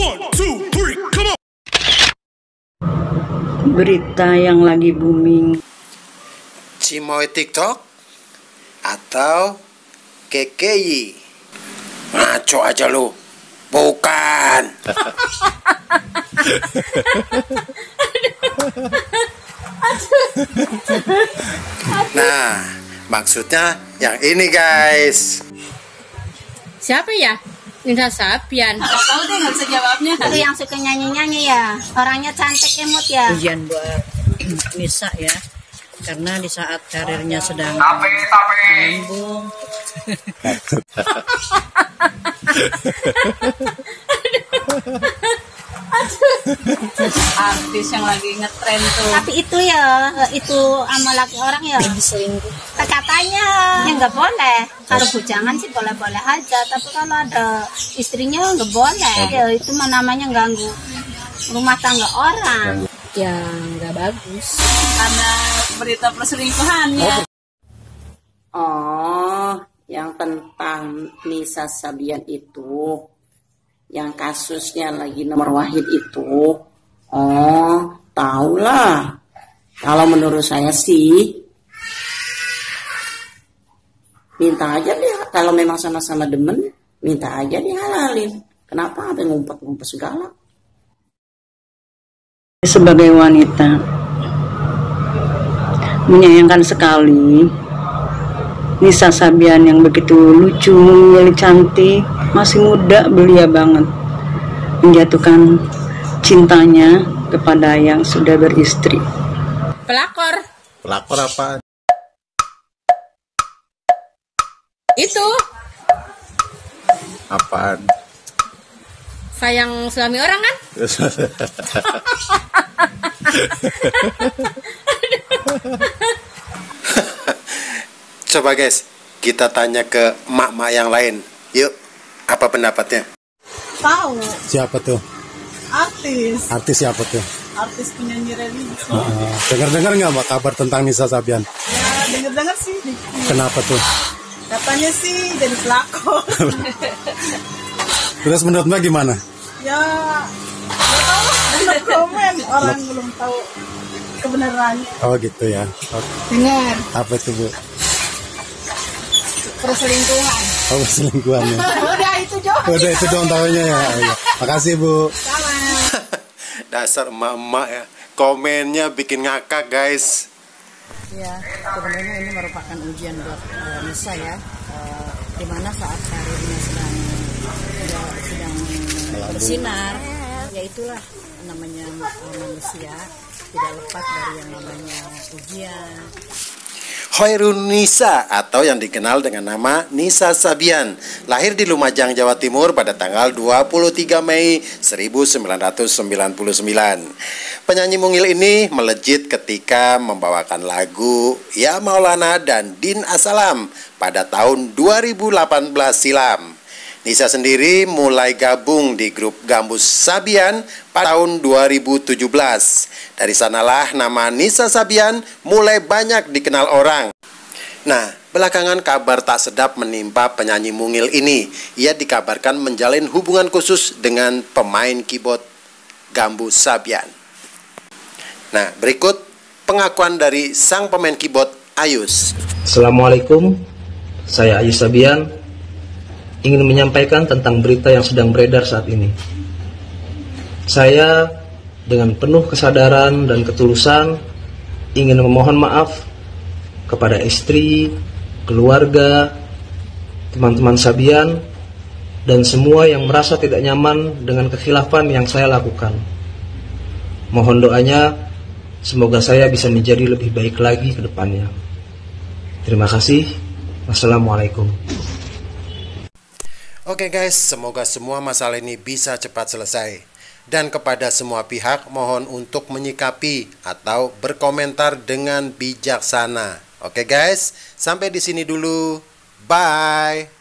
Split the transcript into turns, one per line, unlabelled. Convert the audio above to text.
1, 2, 3, come on.
Berita yang lagi booming.
Cimoy TikTok atau KKI? Ngaco aja lu. Bukan. Nah, maksudnya yang ini guys.
Siapa ya? Nisa Sabian.
Tahu deh, nggak bisa jawabnya.
Itu yang suka nyanyi-nyanyi ya. Orangnya cantik, imut ya.
Ujian buat Nisa ya. Karena di saat karirnya sedang melambung.
Artis yang lagi ngetren tuh.
Tapi itu ya, itu sama laki orang ya.
Selingkuh.
Katanya ya nggak boleh. Kalau bujangan sih boleh-boleh aja. Tapi kalau ada istrinya nggak boleh. Ya, itu mah namanya ganggu rumah tangga orang.
Ya nggak bagus.
Karena berita perselingkuhannya.
Oh, yang tentang Nisa Sabian itu, yang kasusnya lagi nomor wahid itu. Oh, tahulah. Kalau menurut saya sih, minta aja deh. Kalau memang sama-sama demen, minta aja dihalalin. Kenapa ada ngumpet-ngumpet segala? Sebagai wanita, menyayangkan sekali Nisa Sabian yang begitu lucu, mungil, cantik, masih muda, belia banget, menjatuhkan cintanya kepada yang sudah beristri.
Pelakor.
Pelakor apa?
Itu
Apaan?
sayang suami orang kan?
Coba guys, kita tanya ke emak-emak yang lain. Yuk, apa pendapatnya?
Tahu.
Siapa tuh?
Artis.
Artis siapa tuh?
Artis penyanyi religi.
Dengar-dengar nggak Mbak kabar tentang Nisa Sabian?
Ya denger-denger sih.
Kenapa tuh?
Katanya sih jadi pelakor.
Terus menurut Mbak gimana?
Ya nggak tahu lah. Belum komen. Orang belum tahu kebenarannya.
Oh gitu ya. Oke.
Dengar.
Apa itu Bu?
Perselingkuhan.
Oh selingkuhannya.
Udah itu John.
Udah itu dong tahunya ya. Oh, iya. Makasih Bu.
Sama.
Dasar emak-emak ya. Komennya bikin ngakak guys.
Ya, sebenarnya ini merupakan ujian buat Nisa ya, dimana saat karirnya sedang bersinar, ya itulah namanya manusia, tidak lepas dari yang namanya ujian.
Hoirun Nisa atau yang dikenal dengan nama Nisa Sabian lahir di Lumajang, Jawa Timur pada tanggal 23 Mei 1999. Penyanyi mungil ini melejit ketika membawakan lagu Ya Maulana dan Din Asalam pada tahun 2018 silam. Nisa sendiri mulai gabung di grup Gambus Sabian pada tahun 2017. Dari sanalah nama Nisa Sabian mulai banyak dikenal orang. Nah, belakangan kabar tak sedap menimpa penyanyi mungil ini. Ia dikabarkan menjalin hubungan khusus dengan pemain keyboard Gambus Sabian. Nah, berikut pengakuan dari sang pemain keyboard Ayus.
Assalamualaikum, saya Ayus Sabian. Ingin menyampaikan tentang berita yang sedang beredar saat ini. Saya dengan penuh kesadaran dan ketulusan ingin memohon maaf kepada istri, keluarga, teman-teman Sabian, dan semua yang merasa tidak nyaman dengan kekhilafan yang saya lakukan. Mohon doanya, semoga saya bisa menjadi lebih baik lagi ke depannya. Terima kasih. Wassalamualaikum.
Oke guys, semoga semua masalah ini bisa cepat selesai. Dan kepada semua pihak mohon untuk menyikapi atau berkomentar dengan bijaksana. Oke guys, sampai di sini dulu. Bye.